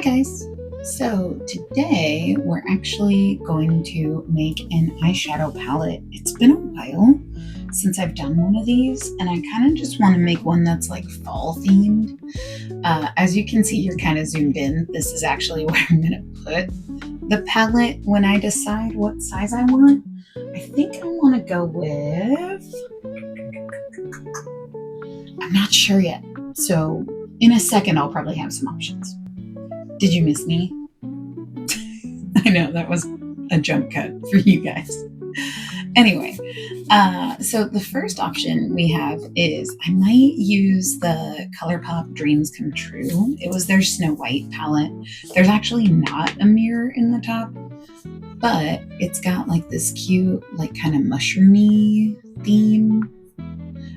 guys. So today we're actually going to make an eyeshadow palette. It's been a while since I've done one of these, and I kind of just want to make one that's like fall themed. As you can see, you're kind of zoomed in. This is actually where I'm going to put the palette when I decide what size I want. I think I want to go with, I'm not sure yet. So in a second, I'll probably have some options. Did you miss me? I know that was a jump cut for you guys. Anyway, so the first option we have is I might use the ColourPop Dreams Come True. It was their Snow White palette. There's actually not a mirror in the top, but it's got like this cute, like kind of mushroomy theme.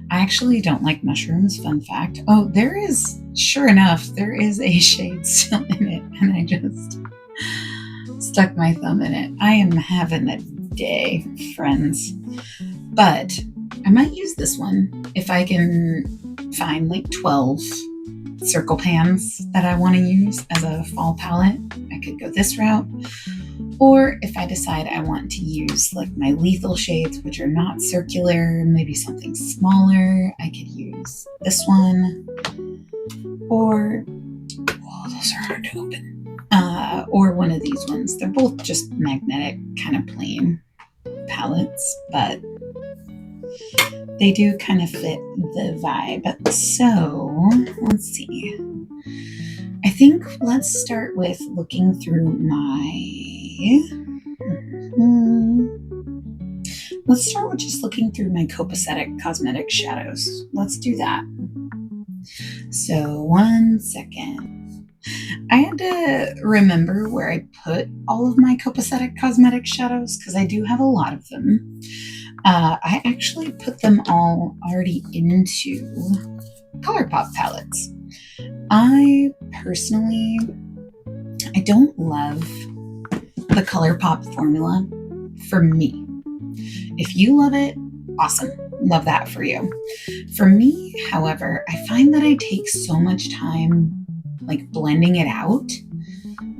I actually don't like mushrooms, fun fact. Oh, there is, sure enough, there is a shade still in it, and I just stuck my thumb in it. I am having a day, friends. But I might use this one if I can find like 12 circle pans that I want to use as a fall palette. I could go this route. Or if I decide I want to use like my lethal shades, which are not circular, maybe something smaller, I could use this one. Or, oh, those are hard to open. Or one of these ones. They're both just magnetic, kind of plain palettes, but they do kind of fit the vibe. So let's see. I think let's start with looking through let's start with just looking through my copacetic cosmetic shadows. Let's do that. So 1 second. I had to remember where I put all of my copacetic cosmetic shadows because I do have a lot of them. I actually put them all already into ColourPop palettes. I personally, I don't love the ColourPop formula for me. If you love it, awesome. Love that for you. For me, however, I find that I take so much time like blending it out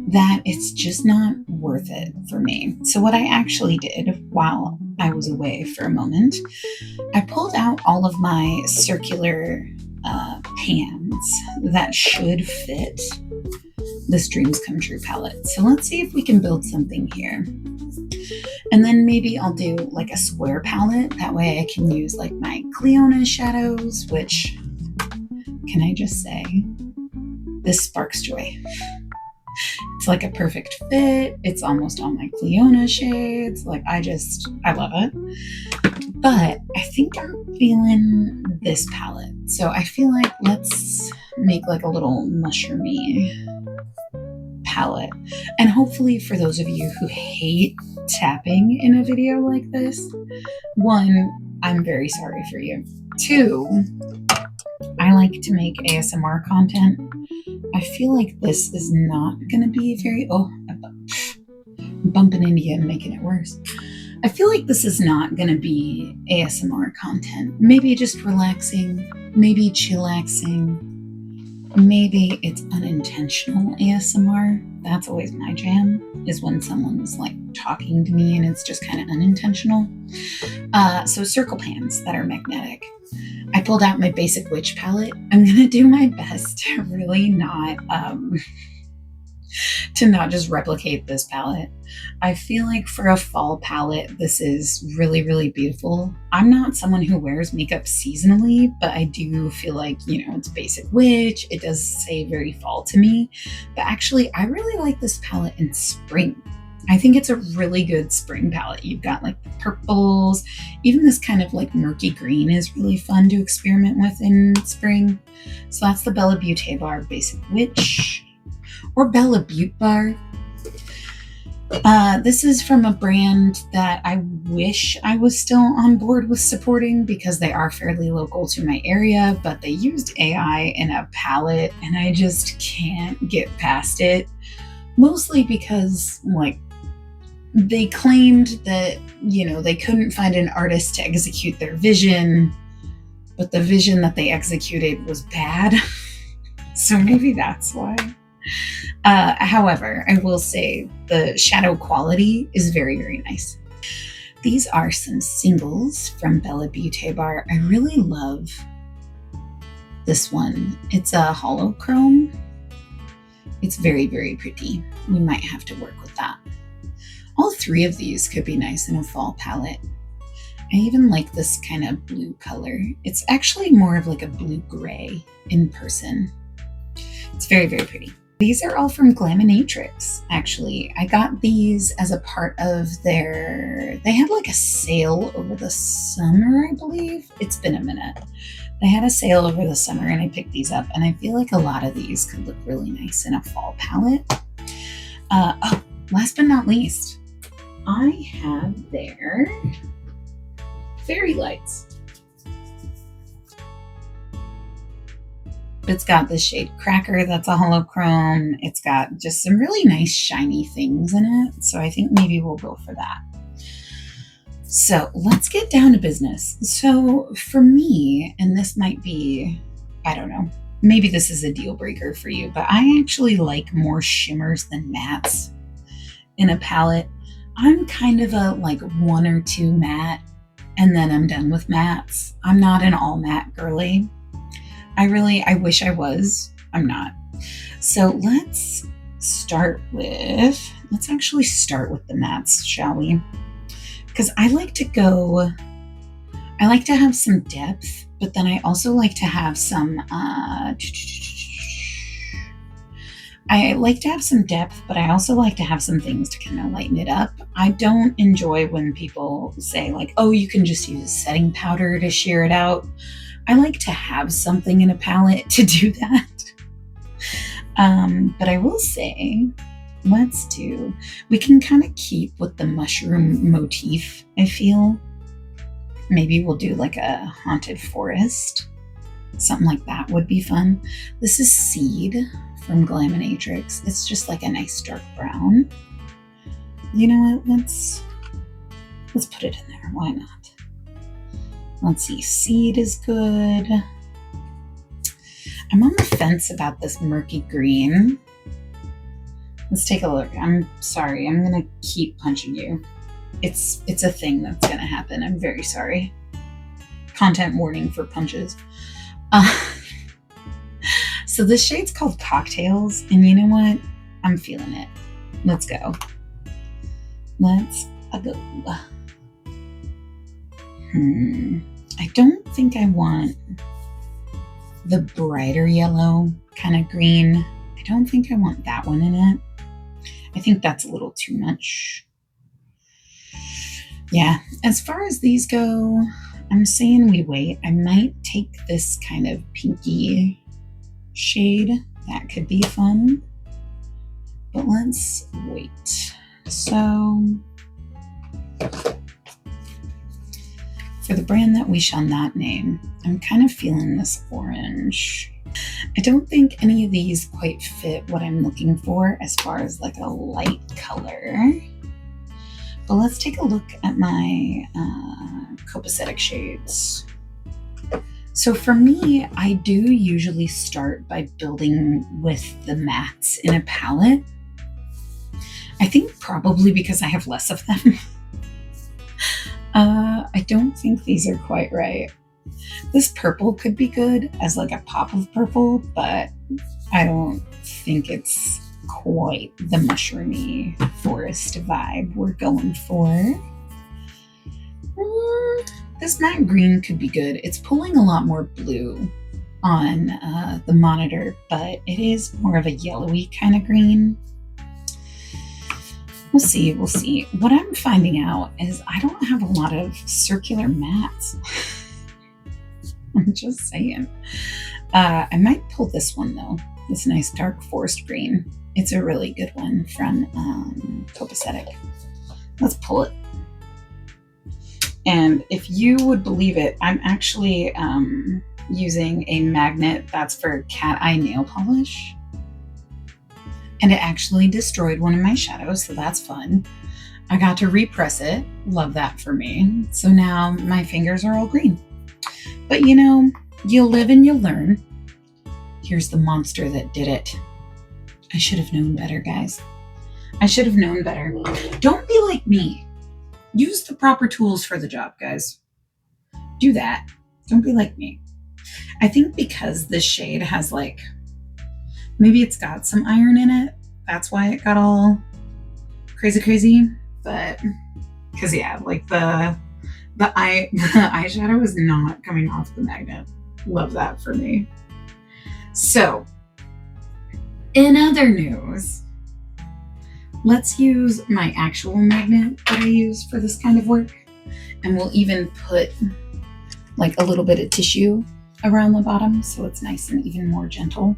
that it's just not worth it for me. So what I actually did while I was away for a moment, I pulled out all of my circular pans that should fit this Dreams Come True palette. So let's see if we can build something here. And then maybe I'll do like a square palette. That way I can use like my Cleona shadows, which, can I just say, this sparks joy. It's like a perfect fit. It's almost all my Cleona shades. Like I love it. But I think I'm feeling this palette. So I feel like let's make like a little mushroomy palette. And hopefully for those of you who hate tapping in a video like this, 1, I'm very sorry for you. 2, I like to make ASMR content. I feel like this is not going to be very, I'm bumping into you and making it worse. I feel like this is not going to be ASMR content. Maybe just relaxing, maybe chillaxing, maybe it's unintentional ASMR. That's always my jam, is when someone's like talking to me and it's just kind of unintentional. So circle pans that are magnetic. I pulled out my Basic Witch palette. I'm going to do my best to really not just replicate this palette. I feel like for a fall palette, this is really, really beautiful. I'm not someone who wears makeup seasonally, but I do feel like, it's Basic Witch. It does say very fall to me. But actually, I really like this palette in spring. I think it's a really good spring palette. You've got like the purples, even this kind of like murky green is really fun to experiment with in spring. So that's the Bella Beauté Bar Basic Witch, or Bella Butte Bar. This is from a brand that I wish I was still on board with supporting because they are fairly local to my area, but they used AI in a palette and I just can't get past it. Mostly because like they claimed that, they couldn't find an artist to execute their vision, but the vision that they executed was bad. So maybe that's why. However, I will say the shadow quality is very, very nice. These are some singles from Bella Beauté Bar. I really love this one. It's a holochrome. It's very, very pretty. We might have to work with that. All three of these could be nice in a fall palette. I even like this kind of blue color. It's actually more of like a blue-gray in person. It's very, very pretty. These are all from Glaminatrix, actually. I got these as a part of they had like a sale over the summer, I believe. It's been a minute. They had a sale over the summer and I picked these up, and I feel like a lot of these could look really nice in a fall palette. Oh, last but not least, I have their fairy lights. It's got the shade Cracker, that's a holochrome. It's got just some really nice shiny things in it. So I think maybe we'll go for that. So let's get down to business. So for me, and this might be, I don't know, maybe this is a deal breaker for you, but I actually like more shimmers than mattes in a palette. I'm kind of a like 1 or 2 matte, and then I'm done with mattes. I'm not an all matte girly. I wish I was. I'm not. So let's actually start with the mattes, shall we? Because I like to have some depth, but then I also like to have some, I like to have some depth, but I also like to have some things to kind of lighten it up. I don't enjoy when people say like, oh, you can just use setting powder to sheer it out. I like to have something in a palette to do that. But I will say, we can kind of keep with the mushroom motif, I feel. Maybe we'll do like a haunted forest. Something like that would be fun. This is Seed from Glaminatrix. It's just like a nice dark brown. You know what? Let's put it in there. Why not? Let's see. Seed is good. I'm on the fence about this murky green. Let's take a look. I'm sorry. I'm going to keep punching you. It's a thing that's going to happen. I'm very sorry. Content warning for punches. So this shade's called Cocktails, and you know what? I'm feeling it. Let's go. I don't think I want the brighter yellow kind of green. I don't think I want that one in it. I think that's a little too much. Yeah, as far as these go, I'm saying we wait. I might take this kind of pinky shade. That could be fun. But let's wait. So for the brand that we shall not name, I'm kind of feeling this orange. I don't think any of these quite fit what I'm looking for as far as like a light color. But let's take a look at my copacetic shades. So for me, I do usually start by building with the mattes in a palette. I think probably because I have less of them. I don't think these are quite right. This purple could be good as like a pop of purple, but I don't think it's quite the mushroomy forest vibe we're going for. This matte green could be good. It's pulling a lot more blue on the monitor, but it is more of a yellowy kind of green. We'll see. What I'm finding out is I don't have a lot of circular mattes. I'm just saying. I might pull this one though. This nice dark forest green. It's a really good one from Copacetic. Let's pull it. And if you would believe it, I'm actually using a magnet that's for cat eye nail polish. And it actually destroyed one of my shadows, so that's fun. I got to repress it. Love that for me. So now my fingers are all green. But you know, you'll live and you'll learn. Here's the monster that did it. I should have known better, guys. I should have known better. Don't be like me. Use the proper tools for the job, guys. Do that. Don't be like me. I think because this shade has like, maybe it's got some iron in it. That's why it got all crazy. But, because yeah, like the eyeshadow is not coming off the magnet. Love that for me. So, in other news, let's use my actual magnet that I use for this kind of work. And we'll even put like a little bit of tissue around the bottom so it's nice and even more gentle.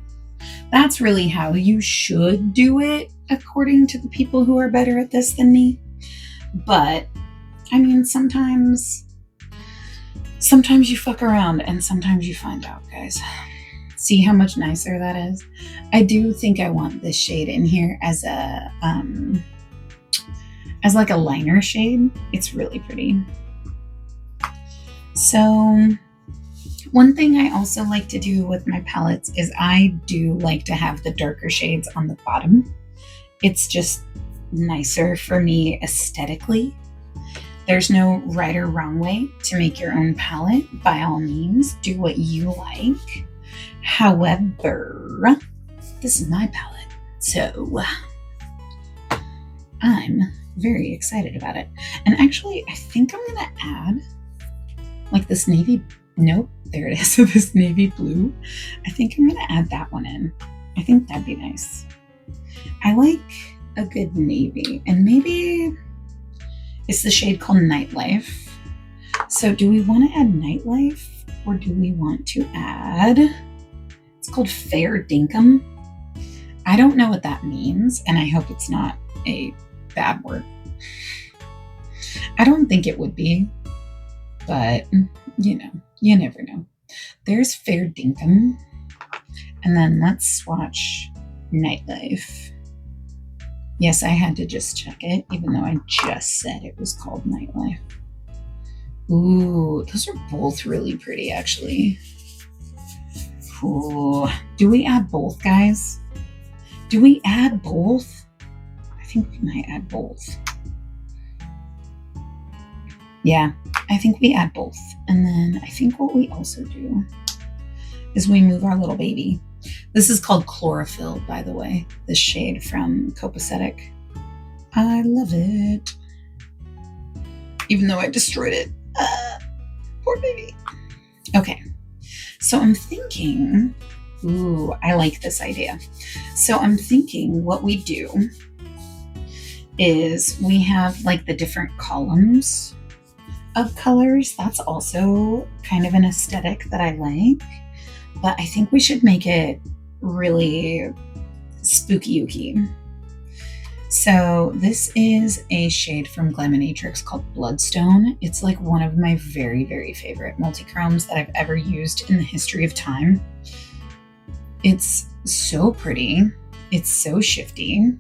That's really how you should do it according to the people who are better at this than me. But I mean, sometimes you fuck around and sometimes you find out, guys. See how much nicer that is? I do think I want this shade in here as a as like a liner shade. It's really pretty. So one thing I also like to do with my palettes is I do like to have the darker shades on the bottom. It's just nicer for me aesthetically. There's no right or wrong way to make your own palette. By all means, do what you like. However, this is my palette, so I'm very excited about it. And actually, I think I'm gonna add like this navy, nope, there it is, so this navy blue. I think I'm gonna add that one in. I think that'd be nice. I like a good navy, and maybe it's the shade called Nightlife. So do we want to add Nightlife, or do we want to add, it's called Fair Dinkum. I don't know what that means, and I hope it's not a bad word. I don't think it would be, but you know, you never know. There's Fair Dinkum, and then let's swatch Nightlife. Yes, I had to just check it, even though I just said it was called Nightlife. Ooh, those are both really pretty, actually. Ooh, do we add both, guys? Do we add both? I think we might add both. Yeah, I think we add both. And then I think what we also do is we move our little baby. This is called Chlorophyll, by the way, this shade from Copacetic. I love it. Even though I destroyed it. Poor baby. Okay, so I'm thinking, ooh, I like this idea. So I'm thinking what we do is we have like the different columns of colors. That's also kind of an aesthetic that I like. But I think we should make it really spooky-ooky. So this is a shade from Glaminatrix called Bloodstone. It's like one of my very, very favorite multichromes that I've ever used in the history of time. It's so pretty. It's so shifty.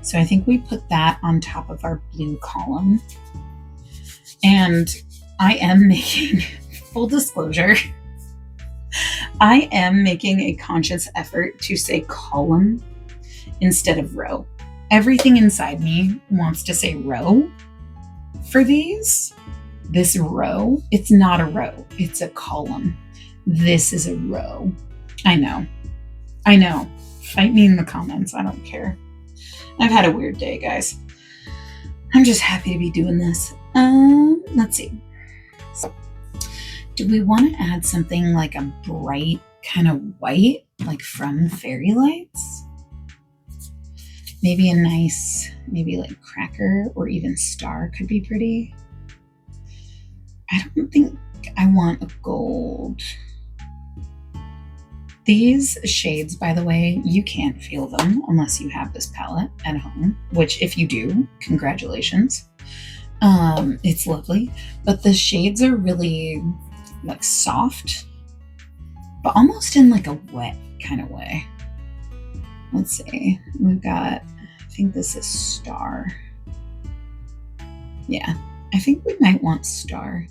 So I think we put that on top of our blue column. And I am making, full disclosure, I am making a conscious effort to say column instead of row. Everything inside me wants to say row for these. This row, it's not a row, it's a column. This is a row. I know. Fight me in the comments, I don't care. I've had a weird day, guys. I'm just happy to be doing this. Let's see. Do we want to add something like a bright kind of white, like from Fairy Lights? Maybe a nice, maybe like cracker or even star could be pretty. I don't think I want a gold. These shades, by the way, you can't feel them unless you have this palette at home, which if you do, congratulations. It's lovely, but the shades are really like soft, but almost in like a wet kind of way. Let's see, we've got, I think this is Star. Yeah, I think we might want Star.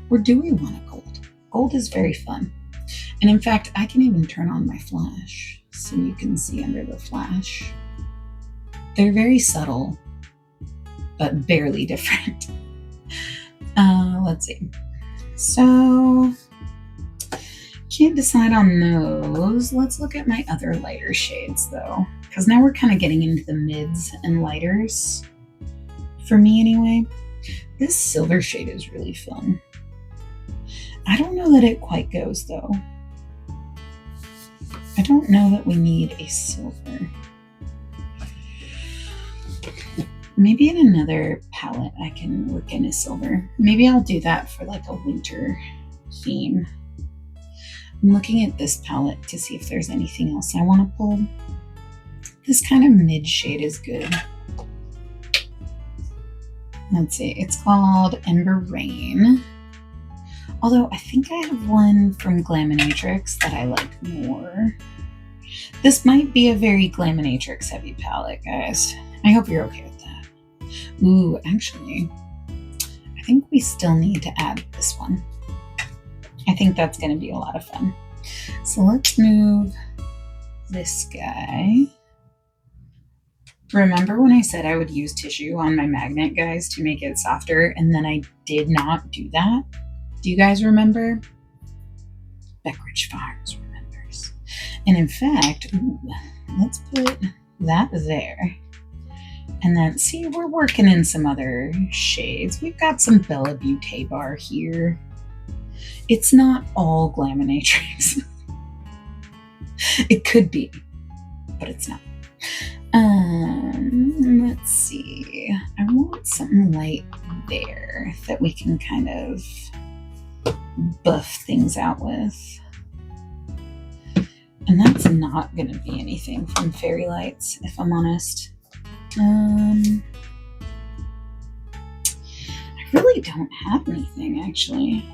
Or do we want a gold? Gold is very fun. And in fact, I can even turn on my flash. so you can see under the flash. They're very subtle, but barely different. Let's see. So, can't decide on those. Let's look at my other lighter shades though, because now we're kind of getting into the mids and lighters. For me anyway, this silver shade is really fun. I don't know that it quite goes though. I don't know that we need a silver. Maybe in another palette I can work in a silver. Maybe I'll do that for like a winter theme. I'm looking at this palette to see if there's anything else I want to pull. This kind of mid shade is good. Let's see, it's called Ember Rain. Although I think I have one from Glaminatrix that I like more. This might be a very Glaminatrix heavy palette, guys. I hope you're okay with that. Ooh, actually, I think we still need to add this one. I think that's going to be a lot of fun. So let's move this guy. Remember when I said I would use tissue on my magnet, guys, to make it softer, and then I did not do that? Do you guys remember? Beckridge Farms remembers. And in fact, let's put that there. And then, see, we're working in some other shades. We've got some Bella Beauté Bar here. It's not all Glaminatrix. It could be, but it's not. Let's see. I want something light there that we can kind of buff things out with. And that's not going to be anything from Fairy Lights, if I'm honest. I really don't have anything, actually.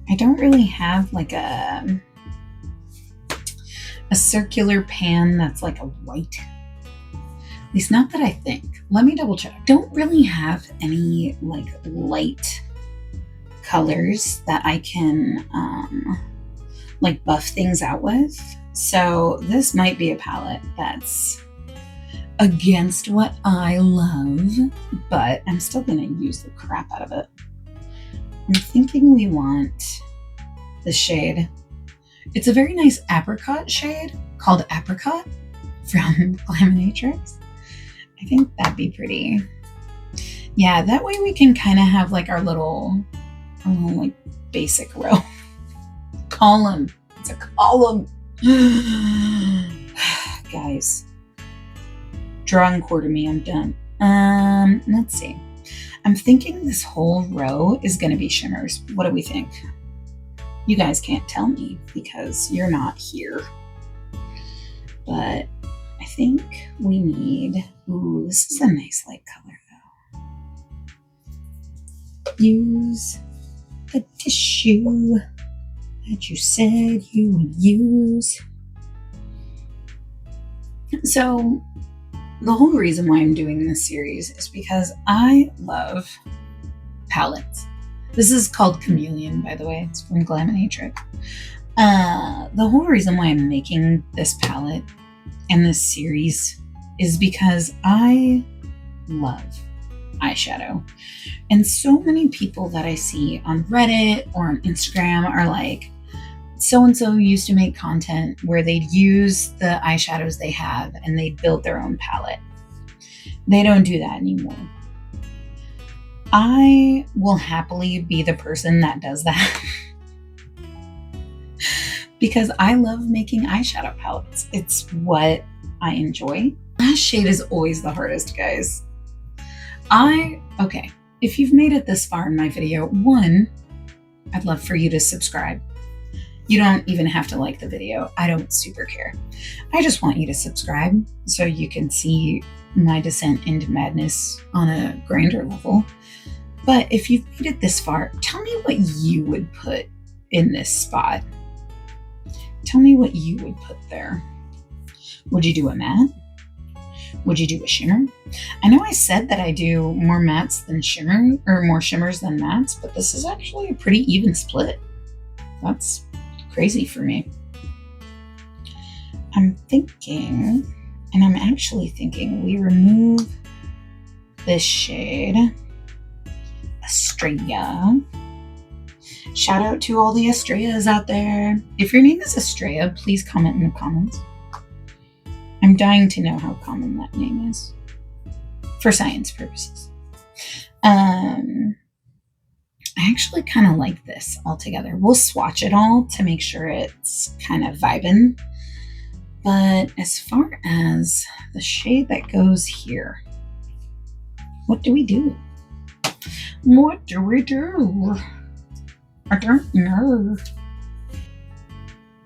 I don't really have like a circular pan that's like a white. At least not that I think. Let me double check. Don't really have any like light colors that I can like buff things out with. So this might be a palette that's against what I love, but I'm still gonna use the crap out of it. I'm thinking we want the shade. It's a very nice apricot shade called Apricot from Glaminatrix. I think that'd be pretty. Yeah, that way we can kind of have like our little like basic row. Column. It's a column. Guys, draw and quarter me, I'm done. Let's see. I'm thinking this whole row is going to be shimmers. What do we think? You guys can't tell me because you're not here. But I think we need, ooh, this is a nice light color though. Use the tissue that you said you would use. So the whole reason why I'm doing this series is because I love palettes. This is called Chameleon, by the way. It's from Glaminatrix. The whole reason why I'm making this palette and this series is because I love eyeshadow. And so many people that I see on Reddit or on Instagram are like, so-and-so used to make content where they'd use the eyeshadows they have and they'd build their own palette. They don't do that anymore. I will happily be the person that does that because I love making eyeshadow palettes. It's what I enjoy. Last shade is always the hardest, guys. Okay, if you've made it this far in my video, one, I'd love for you to subscribe. You don't even have to like the video. I don't super care. I just want you to subscribe so you can see my descent into madness on a grander level. But if you've made it this far, tell me what you would put in this spot. Tell me what you would put there. Would you do a matte? Would you do a shimmer? I know I said that I do more mattes than shimmer, or more shimmers than mattes, but this is actually a pretty even split. That's crazy for me. I'm thinking, and I'm actually thinking, we remove this shade, Estrella. Shout out to all the Estrellas out there. If your name is Estrella, please comment in the comments. I'm dying to know how common that name is for science purposes. I actually kind of like this altogether. We'll swatch it all to make sure it's kind of vibing. But as far as the shade that goes here, what do we do? What do we do? I don't know.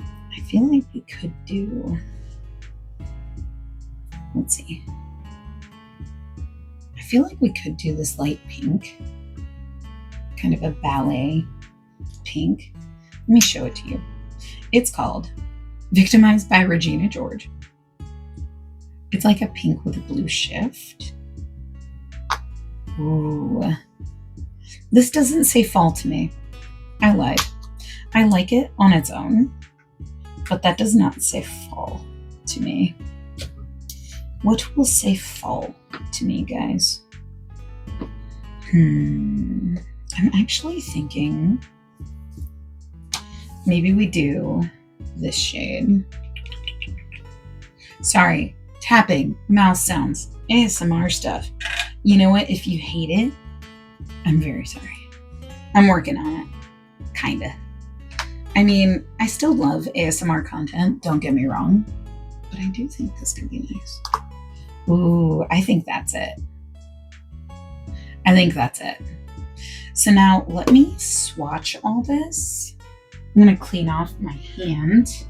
I feel like we could do, let's see. I feel like we could do this light pink, kind of a ballet pink. Let me show it to you. It's called Victimized by Regina George. It's like a pink with a blue shift. Ooh. This doesn't say fall to me. I lied. I like it on its own, but that does not say fall to me. What will say fall to me, guys? I'm actually thinking maybe we do this shade. Sorry, tapping, mouse sounds, ASMR stuff. You know what? If you hate it, I'm very sorry. I'm working on it. Kinda. I mean, I still love ASMR content, don't get me wrong, but I do think this could be nice. Ooh, I think that's it. So now let me swatch all this. I'm going to clean off my hand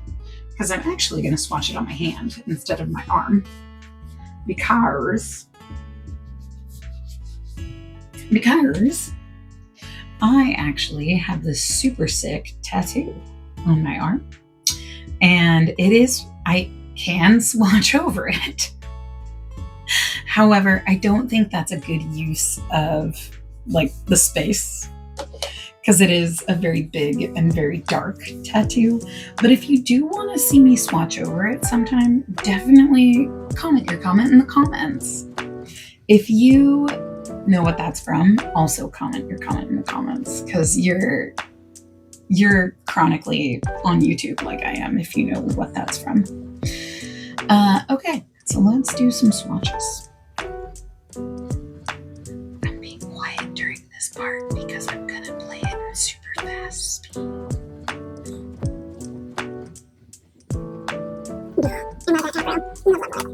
because I'm actually going to swatch it on my hand instead of my arm because I actually have this super sick tattoo on my arm, and I can swatch over it. However, I don't think that's a good use of like the space because it is a very big and very dark tattoo. But if you do want to see me swatch over it sometime, definitely comment your comment in the comments. If you know what that's from, also comment your comment in the comments because you're chronically on YouTube like I am if you know what that's from. Okay, so let's do some swatches. I'm being quiet during this part because I'm gonna play it in super fast speed. I know that taco. Oh my gosh.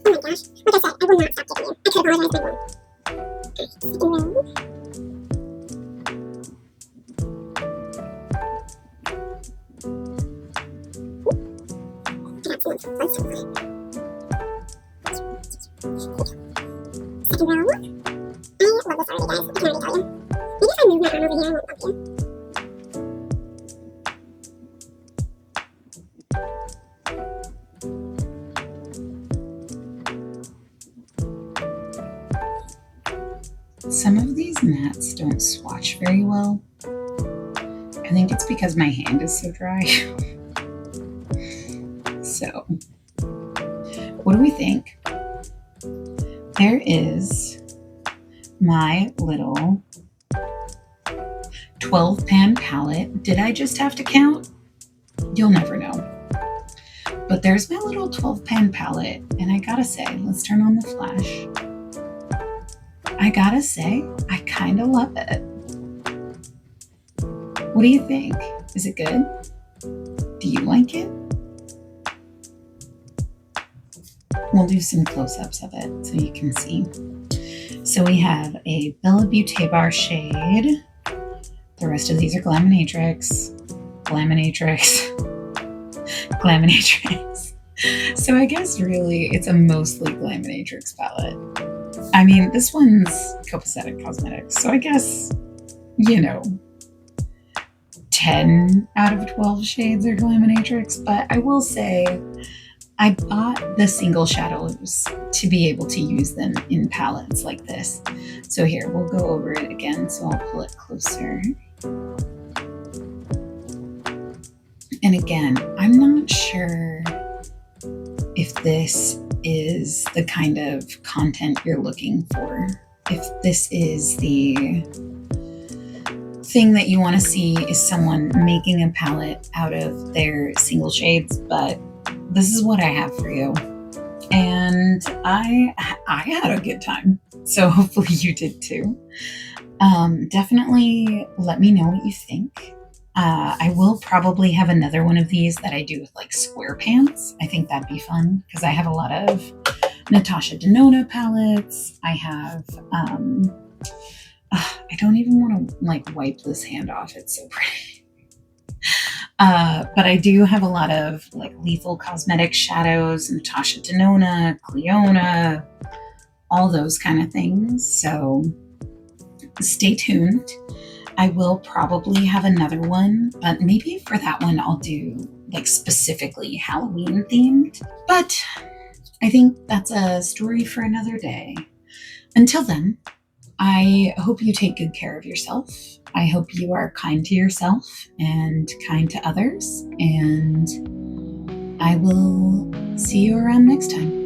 Like I said, I will not stop giving you. I could apologize for one. Second row. I love this already, guys. I can already tell you. Maybe if I move my arm over here, I won't bump you. Some of these mats don't swatch very well. I think it's because my hand is so dry. So, what do we think? There is my little 12 pan palette. Did I just have to count? You'll never know. But there's my little 12 pan palette, and I gotta say, let's turn on the flash. I gotta say, I kind of love it. What do you think? Is it good? Do you like it? We'll do some close-ups of it so you can see. So we have a Bella Beauty bar shade. The rest of these are Glaminatrix. So I guess really it's a mostly Glaminatrix palette. I mean, this one's Copacetic Cosmetics, so I guess, 10 out of 12 shades are Glaminatrix, but I will say I bought the single shadows to be able to use them in palettes like this. So here, we'll go over it again, so I'll pull it closer. And again, I'm not sure if this is the kind of content you're looking for. If this is the thing that you want to see is someone making a palette out of their single shades, but this is what I have for you. And I had a good time. So hopefully you did too. Definitely let me know what you think. I will probably have another one of these that I do with like square pants. I think that'd be fun because I have a lot of Natasha Denona palettes. I have, I don't even want to like wipe this hand off. It's so pretty. But I do have a lot of like Lethal Cosmetics shadows, Natasha Denona, Cleona, all those kind of things. So stay tuned. I will probably have another one, but maybe for that one I'll do like specifically Halloween themed. But I think that's a story for another day. Until then, I hope you take good care of yourself. I hope you are kind to yourself and kind to others. And I will see you around next time.